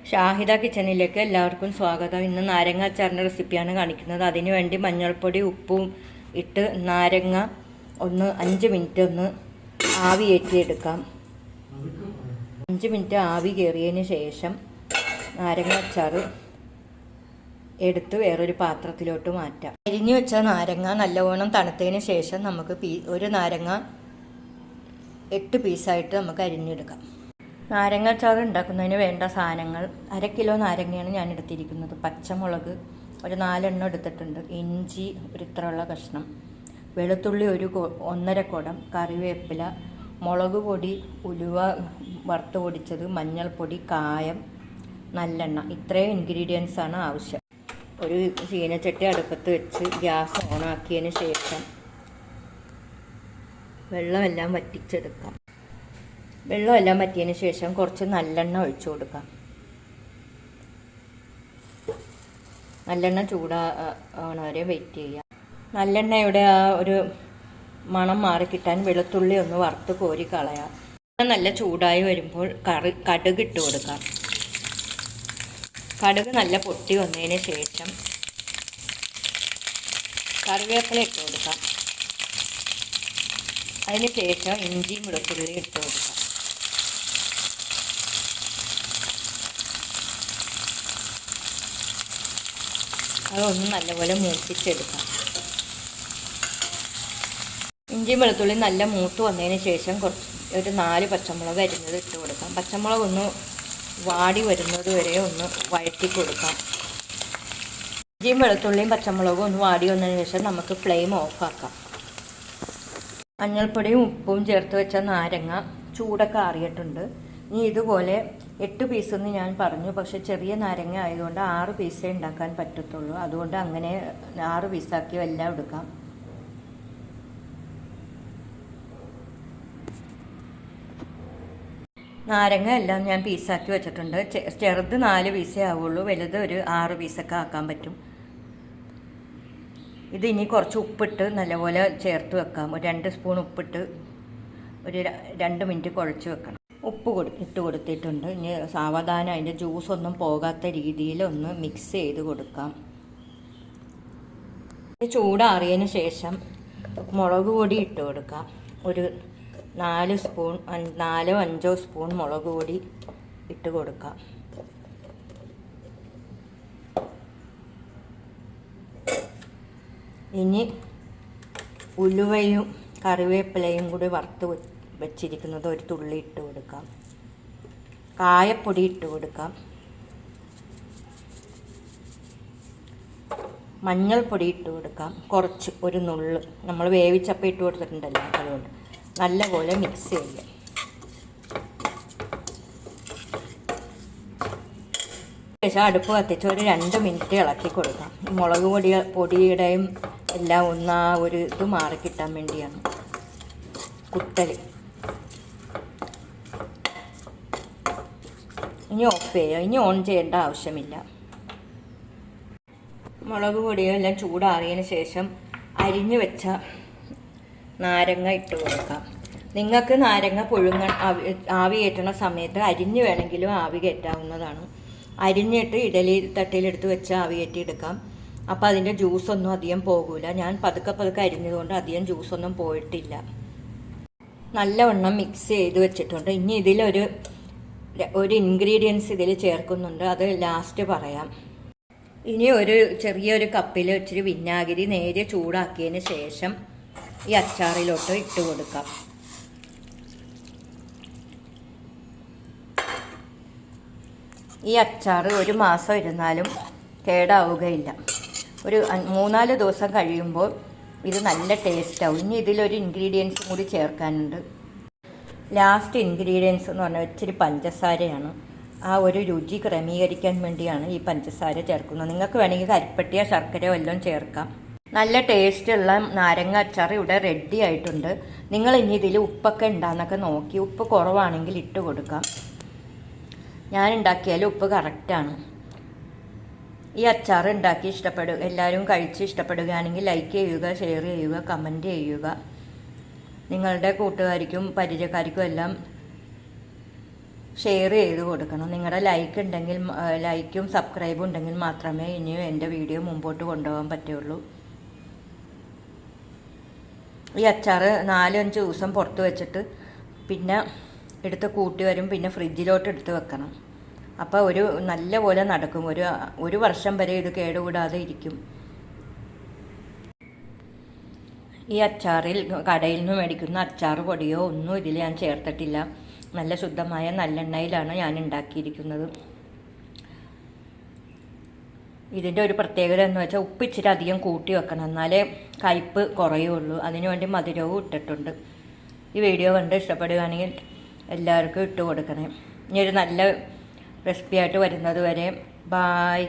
ഷാഹിദ കിച്ചണിലേക്ക് എല്ലാവർക്കും സ്വാഗതം. ഇന്ന് നാരങ്ങ അച്ചാറിൻ്റെ റെസിപ്പിയാണ് കാണിക്കുന്നത്. അതിനുവേണ്ടി മഞ്ഞൾപ്പൊടി ഉപ്പും ഇട്ട് നാരങ്ങ 5 മിനിറ്റ് ആവി കയറ്റിയെടുക്കാം. 5 മിനിറ്റ് ആവി കയറിയതിന് ശേഷം നാരങ്ങ അച്ചാർ എടുത്ത് വേറൊരു പാത്രത്തിലോട്ട് മാറ്റാം. അരിഞ്ഞു വെച്ച നാരങ്ങ നല്ലവണ്ണം തണുത്തതിന് ശേഷം നമുക്ക് ഒരു നാരങ്ങ 8 പീസായിട്ട് നമുക്ക് അരിഞ്ഞെടുക്കാം. നാരങ്ങ അച്ചാർ ഉണ്ടാക്കുന്നതിന് വേണ്ട സാധനങ്ങൾ: 1/2 കിലോ നാരങ്ങയാണ് ഞാൻ എടുത്തിരിക്കുന്നത്. പച്ചമുളക് ഒരു 4 എണ്ണം എടുത്തിട്ടുണ്ട്. ഇഞ്ചി ഒരു ഇത്രയുള്ള കഷ്ണം, വെളുത്തുള്ളി 1.5 കുടം, കറിവേപ്പില, മുളക് പൊടി, ഉലുവ വറുത്ത് പൊടിച്ചത്, മഞ്ഞൾപ്പൊടി, കായം, നല്ലെണ്ണ. ഇത്രയും ഇൻഗ്രീഡിയൻസാണ് ആവശ്യം. ഒരു ചീനച്ചട്ടി അടുപ്പത്ത് വെച്ച് ഗ്യാസ് ഓണാക്കിയതിന് ശേഷം വെള്ളമെല്ലാം വറ്റിച്ചെടുക്കാം. വെള്ളമെല്ലാം വറ്റിയതിന് ശേഷം കുറച്ച് നല്ലെണ്ണ ഒഴിച്ചു കൊടുക്കാം. നല്ലെണ്ണ ചൂടാവണ വരെ വെയിറ്റ് ചെയ്യാം. നല്ലെണ്ണയുടെ ആ ഒരു മണം മാറിക്കിട്ടാൻ വെളുത്തുള്ളി ഒന്ന് വറുത്ത് കോരി കളയാം. നല്ല ചൂടായി വരുമ്പോൾ കടുക് ഇട്ട് കൊടുക്കാം. കടുക് നല്ല പൊട്ടി വന്നതിന് ശേഷം കറിവേപ്പില ഇട്ട് കൊടുക്കാം. അതിന് ശേഷം ഇഞ്ചിയും വെളുത്തുള്ളിയും ഇട്ട് കൊടുക്കാം. അതൊന്ന് നല്ലപോലെ മൂപ്പിച്ചെടുക്കാം. ഇഞ്ചിയും വെളുത്തുള്ളിയും നല്ല മൂത്ത് വന്നതിന് ശേഷം ഒരു 4 പച്ചമുളക് അരിഞ്ഞത് ഇട്ട് കൊടുക്കാം. പച്ചമുളക് ഒന്ന് വാടി വരുന്നത് വരെ ഒന്ന് വഴറ്റി കൊടുക്കാം. ഇഞ്ചിയും വെളുത്തുള്ളിയും പച്ചമുളകും ഒന്ന് വാടി വന്നതിന് ശേഷം നമുക്ക് ഫ്ലെയിം ഓഫാക്കാം. മഞ്ഞൾപ്പൊടിയും ഉപ്പും ചേർത്ത് വെച്ച നാരങ്ങ ചൂടൊക്കെ ആറിയിട്ടുണ്ട്. ഇനി ഇതുപോലെ 8 പീസെന്ന് ഞാൻ പറഞ്ഞു, പക്ഷെ ചെറിയ നാരങ്ങ ആയതുകൊണ്ട് 6 പീസേ ഉണ്ടാക്കാൻ പറ്റത്തുള്ളൂ. അതുകൊണ്ട് അങ്ങനെ 6 പീസാക്കി എല്ലാം എടുക്കാം. നാരങ്ങ എല്ലാം ഞാൻ പീസാക്കി വെച്ചിട്ടുണ്ട്. ചെറുത് 4 പീസേ ആവുള്ളൂ, വലുത് ഒരു 6 പീസൊക്കെ ആക്കാൻ പറ്റും. ഇത് ഇനി കുറച്ച് ഉപ്പിട്ട് നല്ലപോലെ ചേർത്ത് വെക്കാം. ഒരു 2 സ്പൂൺ ഉപ്പിട്ട് ഒരു 2 മിനിറ്റ് കുഴച്ച് വെക്കണം. ഉപ്പ് ഇട്ട് കൊടുത്തിട്ടുണ്ട്. ഇനി സാവധാനം അതിൻ്റെ ജ്യൂസൊന്നും പോകാത്ത രീതിയിൽ ഒന്ന് മിക്സ് ചെയ്ത് കൊടുക്കാം. ചൂടാറിയതിന് ശേഷം മുളക് പൊടി ഇട്ട് കൊടുക്കാം. ഒരു 4-5 സ്പൂൺ മുളക് പൊടി ഇട്ട് കൊടുക്കാം. ഇനി ഉലുവയും കറിവേപ്പിലയും കൂടി വറുത്ത് വെച്ചിരിക്കുന്നത് ഒരു തുള്ളി ഇട്ട് കൊടുക്കാം. കായപ്പൊടി ഇട്ട് കൊടുക്കാം. മഞ്ഞൾപ്പൊടി ഇട്ട് കൊടുക്കാം. കുറച്ച് ഒരു നുള്ള് നമ്മൾ വേവിച്ചപ്പം ഇട്ട് കൊടുത്തിട്ടുണ്ടല്ലോ, അതുകൊണ്ട് നല്ലപോലെ മിക്സ് ചെയ്യാം. ശേഷം അടുപ്പ് കത്തിച്ച് ഒരു 2 മിനിറ്റ് ഇളക്കി കൊടുക്കാം. മുളക് പൊടിയുടെയും എല്ലാം ഒന്ന് ആ ഒരു ഇത് മാറിക്കിട്ടാൻ വേണ്ടിയാണ് കുത്തൽ. ഇനി ഓഫ് ചെയ്യുക. ഇനി ഓൺ ചെയ്യേണ്ട ആവശ്യമില്ല. മുളക് പൊടിയെല്ലാം ചൂടാറിയതിന് ശേഷം അരിഞ്ഞു വെച്ച നാരങ്ങ ഇട്ട് കൊടുക്കാം. നിങ്ങൾക്ക് നാരങ്ങ ആവി കയറ്റണ സമയത്ത് അരിഞ്ഞ് വേണമെങ്കിലും ആവി കയറ്റാവുന്നതാണ്. അരിഞ്ഞിട്ട് ഇഡലി തട്ടിയിലെടുത്ത് വെച്ച് ആവി കയറ്റി എടുക്കാം. അപ്പോൾ അതിൻ്റെ ജ്യൂസൊന്നും അധികം പോകില്ല. ഞാൻ പതുക്കെ അരിഞ്ഞതുകൊണ്ട് അധികം ജ്യൂസൊന്നും പോയിട്ടില്ല. നല്ലവണ്ണം മിക്സ് ചെയ്ത് വെച്ചിട്ടുണ്ട്. ഇനി ഇതിലൊരു ഇൻഗ്രീഡിയൻസ് ഇതിൽ ചേർക്കുന്നുണ്ട്, അത് ലാസ്റ്റ് പറയാം. ഇനി ഒരു ചെറിയൊരു കപ്പിൽ ഇച്ചിരി വിനാഗിരി നേരെ ചൂടാക്കിയതിന് ശേഷം ഈ അച്ചാറിലോട്ട് ഇട്ട് കൊടുക്കാം. ഈ അച്ചാർ 1 മാസം ഇരുന്നാലും കേടാവുകയില്ല. ഒരു 3-4 ദിവസം കഴിയുമ്പോൾ ഇത് നല്ല ടേസ്റ്റാവും. ഇനി ഇതിലൊരു ഇൻഗ്രീഡിയൻസും കൂടി ചേർക്കാനുണ്ട്. ലാസ്റ്റ് ഇൻഗ്രീഡിയൻസ് എന്ന് പറഞ്ഞാൽ ഇച്ചിരി പഞ്ചസാരയാണ്. ആ ഒരു രുചി ക്രമീകരിക്കാൻ വേണ്ടിയാണ് ഈ പഞ്ചസാര ചേർക്കുന്നത്. നിങ്ങൾക്ക് വേണമെങ്കിൽ കരിപ്പട്ടിയോ ശർക്കരയോ എല്ലാം ചേർക്കാം. നല്ല ടേസ്റ്റുള്ള നാരങ്ങ അച്ചാർ ഇവിടെ റെഡി ആയിട്ടുണ്ട്. നിങ്ങൾ ഇനി ഇതിൽ ഉപ്പൊക്കെ ഉണ്ടാകുന്നൊക്കെ നോക്കി, ഉപ്പ് കുറവാണെങ്കിൽ ഇട്ട് കൊടുക്കാം. ഞാൻ ഉണ്ടാക്കിയാലും ഉപ്പ് കറക്റ്റാണ്. ഈ അച്ചാർ ഉണ്ടാക്കി എല്ലാവരും കഴിച്ച് ഇഷ്ടപ്പെടുകയാണെങ്കിൽ ലൈക്ക് ചെയ്യുക, ഷെയർ ചെയ്യുക, കമൻറ്റ് ചെയ്യുക. നിങ്ങളുടെ കൂട്ടുകാർക്കും പരിചയക്കാർക്കും എല്ലാം ഷെയർ ചെയ്ത് കൊടുക്കണം. നിങ്ങളുടെ ലൈക്ക് ഉണ്ടെങ്കിൽ, ലൈക്കും സബ്സ്ക്രൈബും ഉണ്ടെങ്കിൽ മാത്രമേ ഇനിയും എൻ്റെ വീഡിയോ മുമ്പോട്ട് കൊണ്ടുപോകാൻ പറ്റുള്ളൂ. ഈ അച്ചാർ 4-5 ദിവസം പുറത്ത് വെച്ചിട്ട് പിന്നെ എടുത്ത് കൂട്ടി വരും, പിന്നെ ഫ്രിഡ്ജിലോട്ട് എടുത്ത് വെക്കണം. അപ്പോൾ നല്ല പോലെ നടക്കും. ഒരു വർഷം വരെ ഇത് കേടുകൂടാതെ ഇരിക്കും. ഈ അച്ചാറിൽ കടയിൽ നിന്ന് മേടിക്കുന്ന അച്ചാർ പൊടിയോ ഒന്നും ഇതിൽ ഞാൻ ചേർത്തിട്ടില്ല. നല്ല ശുദ്ധമായ നല്ലെണ്ണയിലാണ് ഞാൻ ഉണ്ടാക്കിയിരിക്കുന്നത്. ഇതിൻ്റെ ഒരു പ്രത്യേകത എന്ന് വെച്ചാൽ ഉപ്പ് ഇച്ചിരി അധികം കൂട്ടി വെക്കണം, എന്നാലേ കയ്പ്പ് കുറയുള്ളൂ. അതിനുവേണ്ടി മധുരവും ഇട്ടിട്ടുണ്ട്. ഈ വീഡിയോ കണ്ട് ഇഷ്ടപ്പെടുകയാണെങ്കിൽ എല്ലാവർക്കും ഇട്ട് കൊടുക്കണേ. ഇനി ഒരു നല്ല റെസിപ്പി ആയിട്ട് വരുന്നത് വരെ ബായ്.